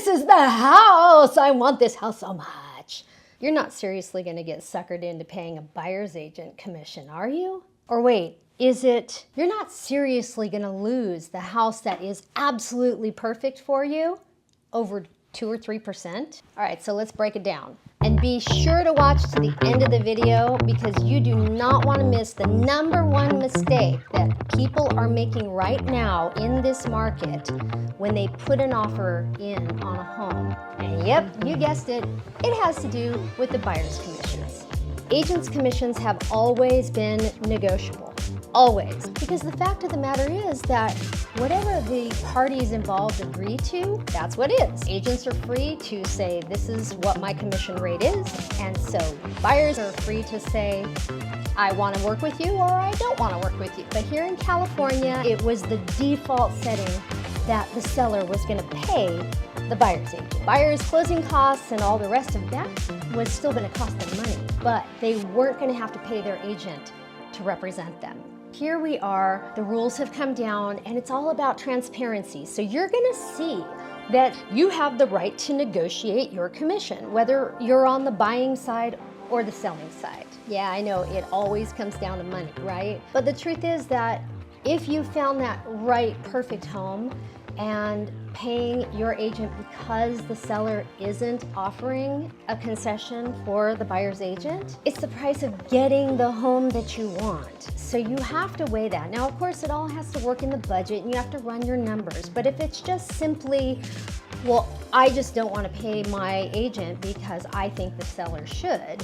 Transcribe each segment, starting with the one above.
is the house. I want this house so much. You're not seriously going to get suckered into paying a buyer's agent commission, are you? Or wait, is it you're not seriously going to lose the house that is absolutely perfect for you over 2 or 3%? All right, so let's break it down. And be sure to watch to the end of the video because you do not want to miss the #1 mistake that people are making right now in this market when they put an offer in on a home. And yep, you guessed it, it has to do with the buyer's commissions. Agents' commissions have always been negotiable, always. Because the fact of the matter is that whatever the parties involved agree to, that's what is. Agents are free to say, this is what my commission rate is, and so buyers are free to say, I want to work with you or I don't want to work with you. But here in California, it was the default setting that the seller was going to pay the buyer's agent. Buyer's closing costs and all the rest of that was still going to cost them money, but they weren't going to have to pay their agent to represent them. Here we are, the rules have come down, and it's all about transparency. So you're going to see that you have the right to negotiate your commission, whether you're on the buying side or the selling side. Yeah, I know it always comes down to money, right? But the truth is that if you found that right, perfect home and paying your agent because the seller isn't offering a concession for the buyer's agent, it's the price of getting the home that you want. So you have to weigh that. Now, of course, it all has to work in the budget and you have to run your numbers. But if it's just simply, well, I just don't want to pay my agent because I think the seller should,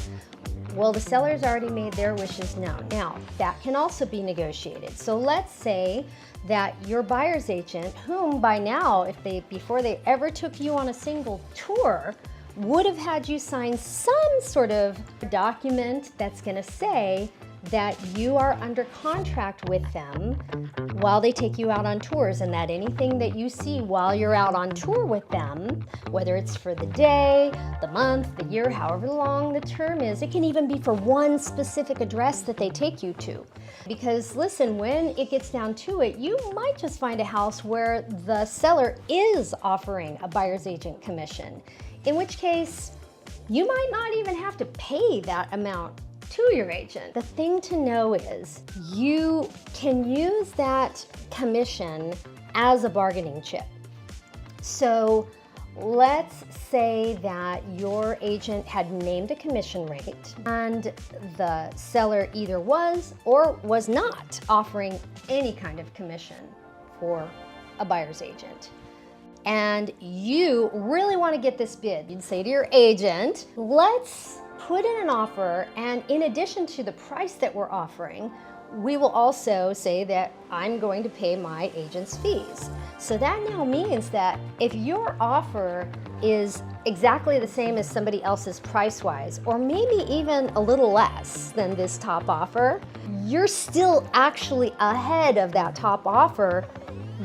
well, the seller's already made their wishes known. Now, that can also be negotiated. So let's say that your buyer's agent, whom by now, before they ever took you on a single tour, would have had you sign some sort of document that's going to say that you are under contract with them while they take you out on tours, and that anything that you see while you're out on tour with them, whether it's for the day, the month, the year, however long the term is, it can even be for one specific address that they take you to. Because listen, when it gets down to it, you might just find a house where the seller is offering a buyer's agent commission, in which case you might not even have to pay that amount to your agent. The thing to know is you can use that commission as a bargaining chip. So let's say that your agent had named a commission rate and the seller either was or was not offering any kind of commission for a buyer's agent. And you really want to get this bid. You'd say to your agent, let's put in an offer, and in addition to the price that we're offering, we will also say that I'm going to pay my agent's fees. So that now means that if your offer is exactly the same as somebody else's price-wise, or maybe even a little less than this top offer, you're still actually ahead of that top offer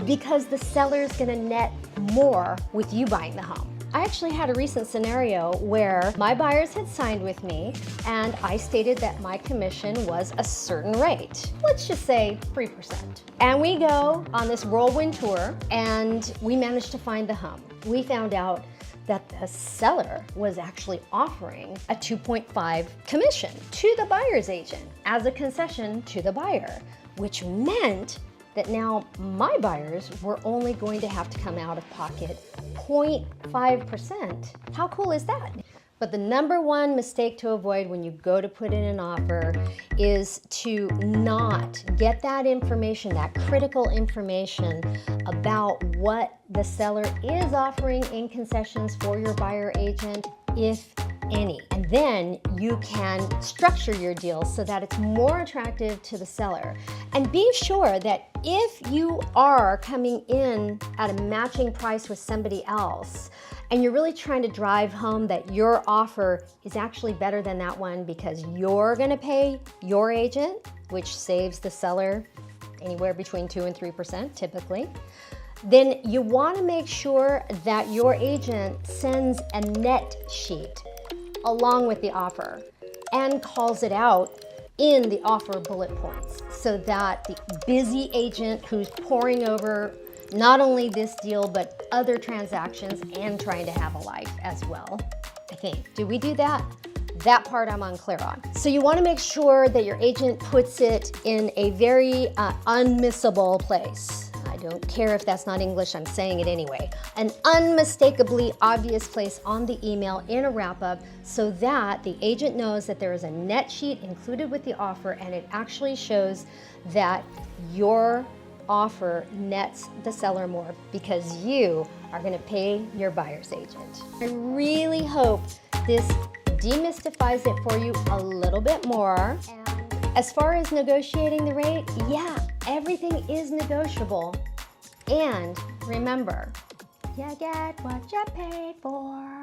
because the seller's gonna net more with you buying the home. I actually had a recent scenario where my buyers had signed with me and I stated that my commission was a certain rate. Let's just say 3%. And we go on this whirlwind tour and we managed to find the home. We found out that the seller was actually offering a 2.5 commission to the buyer's agent as a concession to the buyer, which meant that now my buyers were only going to have to come out of pocket 0.5%. How cool is that? But the #1 mistake to avoid when you go to put in an offer is to not get that information, that critical information about what the seller is offering in concessions for your buyer agent, if any. And then you can structure your deal so that it's more attractive to the seller. And be sure that if you are coming in at a matching price with somebody else, and you're really trying to drive home that your offer is actually better than that one because you're gonna pay your agent, which saves the seller anywhere between 2 and 3% typically, then you wanna make sure that your agent sends a net sheet along with the offer and calls it out in the offer bullet points so that the busy agent who's poring over not only this deal, but other transactions and trying to have a life as well. I think. Do we do that? That part I'm unclear on. So you want to make sure that your agent puts it in a very unmissable place. I don't care if that's not English, I'm saying it anyway. An unmistakably obvious place on the email in a wrap-up so that the agent knows that there is a net sheet included with the offer and it actually shows that your offer nets the seller more because you are going to pay your buyer's agent. I really hope this demystifies it for you a little bit more. And as far as negotiating the rate, yeah, everything is negotiable. And remember, you get what you paid for.